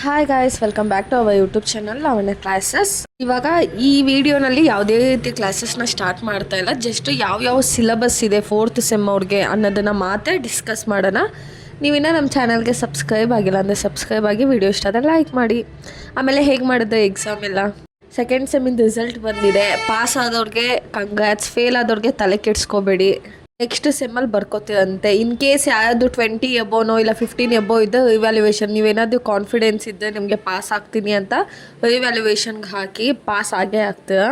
Hi guys, welcome back to our YouTube channel Lavanya classes. ಇವಾಗ ಈ ವಿಡಿಯೋನಲ್ಲಿ ಯಾವುದೇ ರೀತಿ ಕ್ಲಾಸಸ್ನ ಸ್ಟಾರ್ಟ್ ಮಾಡ್ತಾ ಇಲ್ಲ. ಜಸ್ಟ್ ಯಾವ ಸಿಲೆಬಸ್ ಇದೆ 4th ಸೆಮ್ ಅವ್ರಿಗೆ ಅನ್ನೋದನ್ನು ಮಾತ್ರ ಡಿಸ್ಕಸ್ ಮಾಡೋಣ. ನೀವಿನ್ನ ನಮ್ಮ ಚಾನಲ್ಗೆ ಸಬ್ಸ್ಕ್ರೈಬ್ ಆಗಿಲ್ಲ ಅಂದರೆ ಸಬ್ಸ್ಕ್ರೈಬ್ ಆಗಿ, ವಿಡಿಯೋ ಇಷ್ಟ ಆದರೆ ಲೈಕ್ ಮಾಡಿ. ಆಮೇಲೆ ಹೇಗೆ ಮಾಡಿದೆ ಎಕ್ಸಾಮ್ ಎಲ್ಲ, ಸೆಕೆಂಡ್ ಸೆಮ್ಮಿಂದ ರಿಸಲ್ಟ್ ಬಂದಿದೆ. ಪಾಸ್ ಆದವ್ರಿಗೆ ಕಂಗ್ರ್ಯಾಟ್ಸ್, ಫೇಲ್ ಆದವ್ರಿಗೆ ತಲೆ ಕೆಡಿಸ್ಕೋಬೇಡಿ. ನೆಕ್ಸ್ಟ್ ಸೆಮ್ಮಲ್ಲಿ ಬರ್ಕೋತೀರಂತೆ. ಇನ್ ಕೇಸ್ ಯಾವುದು 20 ಎಬೋನೋ ಇಲ್ಲ 15 ಎಬೋ ಇದ್ದ ರಿವ್ಯಾಲ್ಯೂಯೇಷನ್, ನೀವೇನಾದರೂ ಕಾನ್ಫಿಡೆನ್ಸ್ ಇದ್ದರೆ ನಿಮಗೆ ಪಾಸ್ ಆಗ್ತೀನಿ ಅಂತ ರಿವ್ಯಾಲ್ಯೂಯೇಷನ್ಗೆ ಹಾಕಿ ಪಾಸ್ ಆಗೇ ಆಗ್ತೀರ.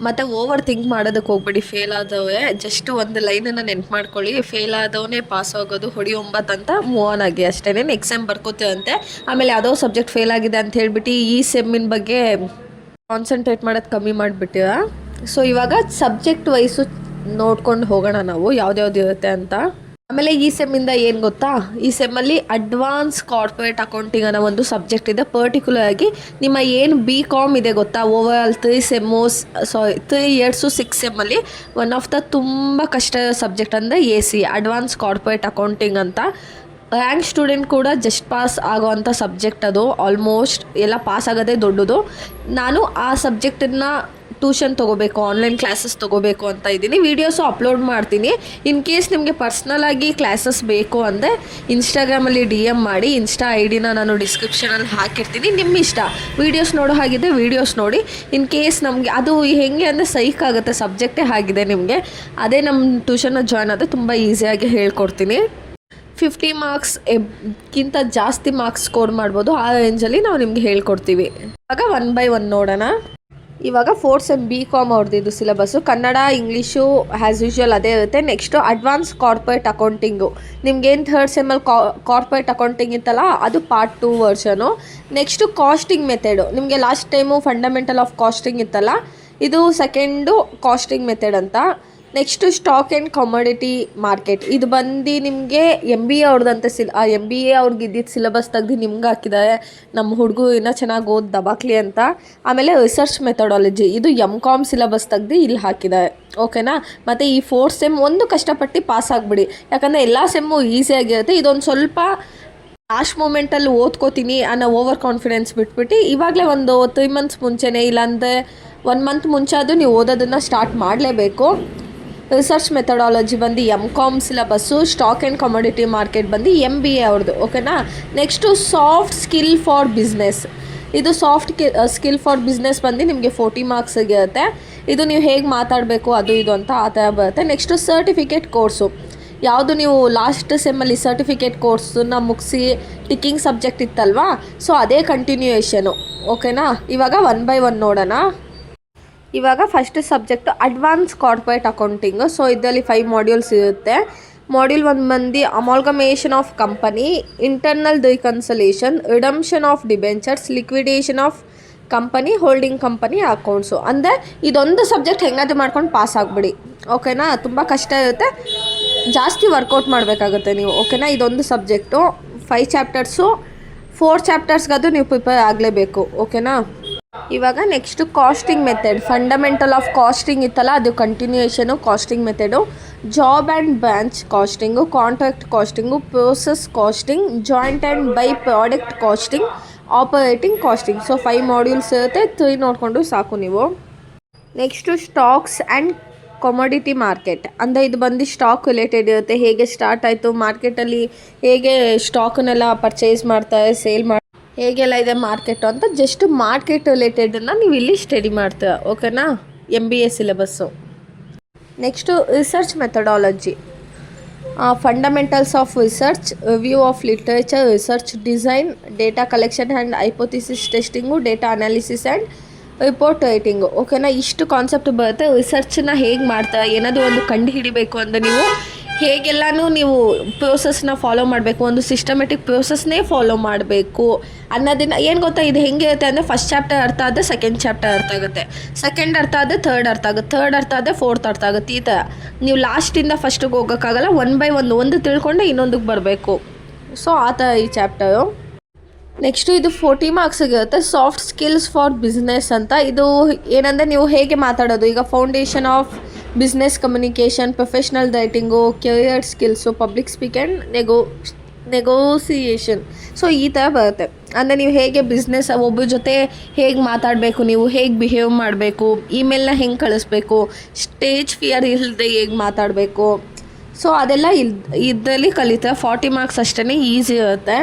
ಮತ್ತು ಓವರ್ ಥಿಂಕ್ ಮಾಡೋದಕ್ಕೆ ಹೋಗ್ಬೇಡಿ. ಫೇಲ್ ಆದವೇ ಜಸ್ಟ್ ಒಂದು ಲೈನನ್ನು ನೆನ್ಪು ಮಾಡ್ಕೊಳ್ಳಿ, ಫೇಲ್ ಆದವನೇ ಪಾಸ್ ಆಗೋದು, ಹೊಡಿ 9 ಅಂತ ಮೂವ್ ಆನ್ ಆಗಿ ಅಷ್ಟೇ. ನೆಕ್ಸ್ಟ್ ಸೆಮ್ ಬರ್ಕೋತೀರಂತೆ. ಆಮೇಲೆ ಯಾವುದೋ ಸಬ್ಜೆಕ್ಟ್ ಫೇಲ್ ಆಗಿದೆ ಅಂತ ಹೇಳ್ಬಿಟ್ಟು ಈ ಸೆಮ್ಮಿನ ಬಗ್ಗೆ ಕಾನ್ಸಂಟ್ರೇಟ್ ಮಾಡೋದು ಕಮ್ಮಿ ಮಾಡಿಬಿಟ್ಟಿರ. ಸೊ ಇವಾಗ ಸಬ್ಜೆಕ್ಟ್ ವೈಸು ನೋಡ್ಕೊಂಡು ಹೋಗೋಣ ನಾವು ಯಾವ್ದು ಇರುತ್ತೆ ಅಂತ. ಆಮೇಲೆ ಈ ಸೆಮ್ಮಿಂದ ಏನು ಗೊತ್ತಾ, ಈ ಸೆಮ್ಮಲ್ಲಿ ಅಡ್ವಾನ್ಸ್ ಕಾರ್ಪೊರೇಟ್ ಅಕೌಂಟಿಂಗ್ ಅನ್ನೋ ಒಂದು ಸಬ್ಜೆಕ್ಟ್ ಇದೆ. ಪರ್ಟಿಕ್ಯುಲರ್ ಆಗಿ ನಿಮ್ಮ ಏನು BCom ಇದೆ ಗೊತ್ತಾ, ಓವರ್ 3 ಇಯರ್ಸು 6 ಸೆಮ್ಮಲ್ಲಿ ಒನ್ ಆಫ್ ದ ತುಂಬ ಕಷ್ಟ ಸಬ್ಜೆಕ್ಟ್ ಅಂದರೆ AC ಅಡ್ವಾನ್ಸ್ ಕಾರ್ಪೊರೇಟ್ ಅಕೌಂಟಿಂಗ್ ಅಂತ. ರ್ಯಾಂಕ್ ಸ್ಟೂಡೆಂಟ್ ಕೂಡ ಜಸ್ಟ್ ಪಾಸ್ ಆಗೋವಂಥ ಸಬ್ಜೆಕ್ಟ್ ಅದು. ಆಲ್ಮೋಸ್ಟ್ ಎಲ್ಲ ಪಾಸ್ ಆಗೋದೇ ದೊಡ್ಡದು. ನಾನು ಆ ಸಬ್ಜೆಕ್ಟನ್ನು ಟ್ಯೂಷನ್ ತೊಗೋಬೇಕು, ಆನ್ಲೈನ್ ಕ್ಲಾಸಸ್ ತೊಗೋಬೇಕು ಅಂತ ಇದ್ದೀನಿ. ವೀಡಿಯೋಸು ಅಪ್ಲೋಡ್ ಮಾಡ್ತೀನಿ. ಇನ್ ಕೇಸ್ ನಿಮಗೆ ಪರ್ಸ್ನಲಾಗಿ ಕ್ಲಾಸಸ್ ಬೇಕು ಅಂದರೆ ಇನ್ಸ್ಟಾಗ್ರಾಮಲ್ಲಿ DM ಮಾಡಿ. ಇನ್ಸ್ಟಾ ID ನಾನು ಡಿಸ್ಕ್ರಿಪ್ಷನಲ್ಲಿ ಹಾಕಿರ್ತೀನಿ, ನಿಮ್ಮ ಇಷ್ಟ. ವೀಡಿಯೋಸ್ ನೋಡೋ ಹಾಗಿದೆ ವೀಡಿಯೋಸ್ ನೋಡಿ. ಇನ್ ಕೇಸ್ ನಮಗೆ ಅದು ಹೇಗೆ ಅಂದರೆ ಸೈಕ್ ಆಗುತ್ತೆ, ಸಬ್ಜೆಕ್ಟೇ ಆಗಿದೆ ನಿಮಗೆ. ಅದೇ ನಮ್ಮ ಟ್ಯೂಷನ್ನ ಜಾಯ್ನ್ ಆದರೆ ತುಂಬ ಈಸಿಯಾಗಿ ಹೇಳ್ಕೊಡ್ತೀನಿ. 50 ಮಾರ್ಕ್ಸ್ ಗಿಂತ ಜಾಸ್ತಿ ಮಾರ್ಕ್ಸ್ ಸ್ಕೋರ್ ಮಾಡ್ಬೋದು. ಆ ರೇಂಜಲ್ಲಿ ನಾವು ನಿಮಗೆ ಹೇಳ್ಕೊಡ್ತೀವಿ. ಇವಾಗ 1 by 1 ನೋಡೋಣ. ಇವಾಗ 4th ಸೆಮ್ BCom ಅವ್ರದ್ದು syllabus Kannada, English as usual ಅದೇ ಇರುತ್ತೆ. Next advance corporate accounting. ನಿಮ್ಗೇನು 3rd ಸೆಮ್ಮಲ್ಲಿ ಕಾರ್ಪೊರೇಟ್ ಅಕೌಂಟಿಂಗ್ ಇತ್ತಲ್ಲ, ಅದು part 2 version. Next costing method. ನಿಮಗೆ last time fundamental of costing ಇತ್ತಲ್ಲ, ಇದು ಸೆಕೆಂಡು ಕಾಸ್ಟಿಂಗ್ ಮೆಥಡ್ ಅಂತ. Next stock and commodity market. ಇದು ಬಂದು ನಿಮಗೆ MBA ಅವ್ರದ್ದಂತೆ MBA ಅವ್ರಿಗೆ ಇದ್ದಿದ್ದು ಸಿಲೆಬಸ್ ತೆಗ್ದು ನಿಮ್ಗೆ ಹಾಕಿದ್ದಾರೆ. ನಮ್ಮ ಹುಡುಗರು ಇನ್ನೂ ಚೆನ್ನಾಗಿ ಓದಿ ದಬಾಕ್ಲಿ ಅಂತ. ಆಮೇಲೆ ರಿಸರ್ಚ್ ಮೆಥಡಾಲಜಿ, ಇದು MCom ಸಿಲೆಬಸ್ ತೆಗ್ದು ಇಲ್ಲಿ ಹಾಕಿದ್ದಾರೆ. ಓಕೆನಾ. ಮತ್ತು ಈ 4th ಸೆಮ್ ಒಂದು ಕಷ್ಟಪಟ್ಟು ಪಾಸ್ ಆಗಿಬಿಡಿ, ಯಾಕಂದರೆ ಎಲ್ಲ ಸೆಮ್ಮು ಈಸಿಯಾಗಿರುತ್ತೆ. ಇದೊಂದು ಸ್ವಲ್ಪ ಲಾಸ್ಟ್ ಮೂಮೆಂಟಲ್ಲಿ ಓದ್ಕೋತೀನಿ ಅನ್ನೋ ಓವರ್ ಕಾನ್ಫಿಡೆನ್ಸ್ ಬಿಟ್ಬಿಟ್ಟು ಇವಾಗಲೇ ಒಂದು 3 months ಮುಂಚೆನೇ, ಇಲ್ಲಾಂದರೆ 1 month ಮುಂಚೆ ಆದರೂ ನೀವು ಓದೋದನ್ನು ಸ್ಟಾರ್ಟ್ ಮಾಡಲೇಬೇಕು. ರಿಸರ್ಚ್ ಮೆಥಡಾಲಜಿ ಬಂದು MCom syllabus. Stock and commodity market ಬಂದು MBA ಅವ್ರದ್ದು. ಓಕೆನಾ. Next soft skill for business. ಇದು ಸಾಫ್ಟ್ ಸ್ಕಿಲ್ ಫಾರ್ ಬಿಸ್ನೆಸ್ ಬಂದು ನಿಮಗೆ 40 ಮಾರ್ಕ್ಸ್ ಇರುತ್ತೆ. ಇದು ನೀವು ಹೇಗೆ ಮಾತಾಡಬೇಕು ಅದು ಇದು ಅಂತ ಆ ಥರ ಬರುತ್ತೆ. Next certificate course. ಯಾವುದು ನೀವು ಲಾಸ್ಟ್ ಸೆಮ್ಮಲ್ಲಿ ಸರ್ಟಿಫಿಕೇಟ್ ಕೋರ್ಸನ್ನ ಮುಗಿಸಿ ಟಿಕ್ಕಿಂಗ್ ಸಬ್ಜೆಕ್ಟ್ ಇತ್ತಲ್ವಾ, ಸೊ ಅದೇ ಕಂಟಿನ್ಯೂಯೇಷನು. ಓಕೆನಾ. ಇವಾಗ 1 by 1 ನೋಡೋಣ. ಇವಾಗ first subject advance corporate accounting. So ಇದರಲ್ಲಿ 5 ಮಾಡ್ಯೂಲ್ಸ್ ಇರುತ್ತೆ. ಮಾಡ್ಯೂಲ್ 1 ಬಂದು amalgamation of company, internal ರಿಕನ್ಸಲೇಷನ್, redemption of debentures, liquidation of company, holding company accounts. ಅಂದರೆ ಇದೊಂದು ಸಬ್ಜೆಕ್ಟ್ ಹೆಂಗಾದರೂ ಮಾಡ್ಕೊಂಡು ಪಾಸ್ ಆಗಿಬಿಡಿ. ಓಕೆನಾ. ತುಂಬ ಕಷ್ಟ ಇರುತ್ತೆ, ಜಾಸ್ತಿ ವರ್ಕೌಟ್ ಮಾಡಬೇಕಾಗುತ್ತೆ ನೀವು. ಓಕೆನಾ. ಇದೊಂದು ಸಬ್ಜೆಕ್ಟು 5 ಚಾಪ್ಟರ್ಸು. 4 ಚಾಪ್ಟರ್ಸ್ಗಾದರೂ ನೀವು ಪ್ರಿಪೇರ್ ಆಗಲೇಬೇಕು. ಓಕೆನಾ. ಇವಾಗ next costing method. Fundamental of costing ಇತ್ತಲ್ಲ, ಅದು continuation costing method. Job and branch costing, contract costing, process costing, joint and by product costing, operating costing. So 5 modules ಇರುತ್ತೆ. 3 ನೋಡಿಕೊಂಡು ಸಾಕು ನೀವು. Next stocks and commodity market. ಅಂದರೆ ಇದು ಬಂದು stock related ಇರುತ್ತೆ. ಹೇಗೆ ಸ್ಟಾರ್ಟ್ ಆಯಿತು ಮಾರ್ಕೆಟಲ್ಲಿ, ಹೇಗೆ ಸ್ಟಾಕನ್ನೆಲ್ಲ ಪರ್ಚೇಸ್ ಮಾಡ್ತಾರೆ, ಸೇಲ್ ಮಾಡಿ ಹೇಗೆಲ್ಲ ಇದೆ ಮಾರ್ಕೆಟು ಅಂತ, ಜಸ್ಟ್ ಮಾರ್ಕೆಟ್ ರಿಲೇಟೆಡನ್ನು ನೀವು ಇಲ್ಲಿ ಸ್ಟಡಿ ಮಾಡ್ತೀರ. ಓಕೆನಾ. MBA syllabus. Next research methodology. Fundamentals of research, review of literature, research design, data collection and hypothesis testing, data analysis and report writing. ಓಕೆನಾ. ಇಷ್ಟು ಕಾನ್ಸೆಪ್ಟ್ ಬರುತ್ತೆ. ರಿಸರ್ಚನ್ನ ಹೇಗೆ ಮಾಡ್ತಾರೆ, ಏನಾದರೂ ಒಂದು ಕಂಡು ಹಿಡಿಬೇಕು ಅಂದರೆ ನೀವು ಹೇಗೆಲ್ಲನೂ ನೀವು ಪ್ರೋಸೆಸ್ನ ಫಾಲೋ ಮಾಡಬೇಕು, ಒಂದು ಸಿಸ್ಟಮೆಟಿಕ್ ಪ್ರೋಸೆಸ್ನೇ ಫಾಲೋ ಮಾಡಬೇಕು ಅನ್ನೋದನ್ನ. ಏನು ಗೊತ್ತಾ, ಇದು ಹೆಂಗಿರುತ್ತೆ ಅಂದರೆ ಫಸ್ಟ್ ಚಾಪ್ಟರ್ ಅರ್ಥ ಆದರೆ ಸೆಕೆಂಡ್ ಚಾಪ್ಟರ್ ಅರ್ಥ ಆಗುತ್ತೆ, ಸೆಕೆಂಡ್ ಅರ್ಥ ಆದರೆ ಥರ್ಡ್ ಅರ್ಥ ಆಗುತ್ತೆ, ಥರ್ಡ್ ಅರ್ಥ ಆದರೆ 4th ಅರ್ಥ ಆಗುತ್ತೆ. ಈ ಥರ ನೀವು ಲಾಸ್ಟಿಂದ ಫಸ್ಟಿಗೆ ಹೋಗೋಕ್ಕಾಗಲ್ಲ. 1 by 1 ಒಂದು ತಿಳ್ಕೊಂಡೆ ಇನ್ನೊಂದಕ್ಕೆ ಬರಬೇಕು. ಸೊ ಆ ಥರ ಈ ಚಾಪ್ಟರು. ನೆಕ್ಸ್ಟು ಇದು 40 ಮಾರ್ಕ್ಸ್ ಇರುತ್ತೆ. ಸಾಫ್ಟ್ ಸ್ಕಿಲ್ಸ್ ಫಾರ್ ಬಿಸ್ನೆಸ್ ಅಂತ. ಇದು ಏನಂದರೆ ನೀವು ಹೇಗೆ ಮಾತಾಡೋದು, ಈಗ foundation of business communication, professional writing, career skills, public speak and negotiation. So ಈ ಥರ ಬರುತ್ತೆ. ಅಂದರೆ ನೀವು ಹೇಗೆ ಬಿಸ್ನೆಸ್ ಒಬ್ಬರ ಜೊತೆ ಹೇಗೆ ಮಾತಾಡಬೇಕು, ನೀವು ಹೇಗೆ ಬಿಹೇವ್ ಮಾಡಬೇಕು, ಇಮೇಲ್ನ ಹೆಂಗೆ ಕಳಿಸ್ಬೇಕು, ಸ್ಟೇಜ್ ಫಿಯರ್ ಇಲ್ಲದೆ ಹೇಗೆ ಮಾತಾಡಬೇಕು. ಸೊ ಅದೆಲ್ಲ ಇದರಲ್ಲಿ ಕಲಿತೆ 40 ಮಾರ್ಕ್ಸ್ ಅಷ್ಟೇ, ಈಸಿ ಇರುತ್ತೆ.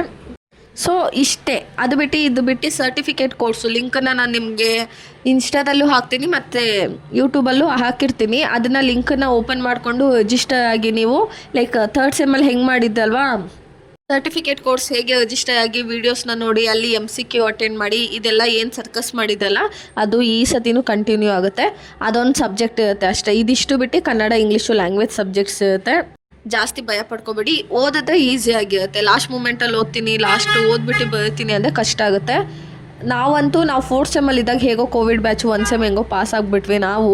ಸೊ ಇಷ್ಟೇ. ಅದು ಬಿಟ್ಟು ಸರ್ಟಿಫಿಕೇಟ್ ಕೋರ್ಸು ಲಿಂಕನ್ನು ನಾನು ನಿಮಗೆ ಇನ್ಸ್ಟಾದಲ್ಲೂ ಹಾಕ್ತೀನಿ ಮತ್ತು ಯೂಟ್ಯೂಬಲ್ಲೂ ಹಾಕಿರ್ತೀನಿ. ಅದನ್ನು ಲಿಂಕನ್ನು ಓಪನ್ ಮಾಡಿಕೊಂಡು ರಿಜಿಸ್ಟರ್ ಆಗಿ ನೀವು ಲೈಕ್ 3rd ಸೆಮ್ಮಲ್ಲಿ ಹೆಂಗೆ ಮಾಡಿದ್ದಲ್ವಾ ಸರ್ಟಿಫಿಕೇಟ್ ಕೋರ್ಸ್ ಹೇಗೆ ರಿಜಿಸ್ಟರ್ ಆಗಿ ವೀಡಿಯೋಸ್ನ ನೋಡಿ ಅಲ್ಲಿ MCQ ಅಟೆಂಡ್ ಮಾಡಿ ಇದೆಲ್ಲ ಏನು ಸರ್ಕಸ್ ಮಾಡಿದ್ದಲ್ಲ ಅದು ಈ ಸತಿನೂ ಕಂಟಿನ್ಯೂ ಆಗುತ್ತೆ. ಅದೊಂದು ಸಬ್ಜೆಕ್ಟ್ ಇರುತ್ತೆ ಅಷ್ಟೇ. ಇದಿಷ್ಟು ಬಿಟ್ಟು ಕನ್ನಡ, ಇಂಗ್ಲೀಷು ಲ್ಯಾಂಗ್ವೇಜ್ ಸಬ್ಜೆಕ್ಟ್ಸ್ ಇರುತ್ತೆ. ಜಾಸ್ತಿ ಭಯ ಪಡ್ಕೋಬೇಡಿ, ಓದಿದ್ರೆ ಈಸಿ ಆಗಿರುತ್ತೆ. ಲಾಸ್ಟ್ ಮೂಮೆಂಟಲ್ಲಿ ಓದ್ಬಿಟ್ಟು ಬರ್ತೀನಿ ಅಂದರೆ ಕಷ್ಟ ಆಗುತ್ತೆ. ನಾವು 4th ಸೆಮ್ಮಲ್ಲಿ ಇದ್ದಾಗ ಹೇಗೋ ಕೋವಿಡ್ ಬ್ಯಾಚು 1 ಸೆಮ್ ಹೆಂಗೋ ಪಾಸ್ ಆಗಿಬಿಟ್ವಿ. ನಾವು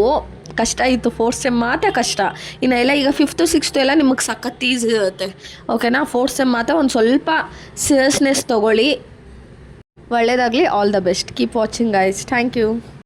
ಕಷ್ಟ ಇತ್ತು, 4th ಸೆಮ್ ಮಾತ್ರ ಕಷ್ಟ. ಇನ್ನು ಎಲ್ಲ ಈಗ 5th 6th ಎಲ್ಲ ನಿಮಗೆ ಸಖತ್ ಈಸಿ ಇರುತ್ತೆ. ಓಕೆನಾ? 4th ಸೆಮ್ ಮಾತ್ರ ಒಂದು ಸ್ವಲ್ಪ ಸೀರಿಯಸ್ನೆಸ್ ತೊಗೊಳ್ಳಿ. ಒಳ್ಳೆಯದಾಗಲಿ. All the best. Keep watching guys. Thank you.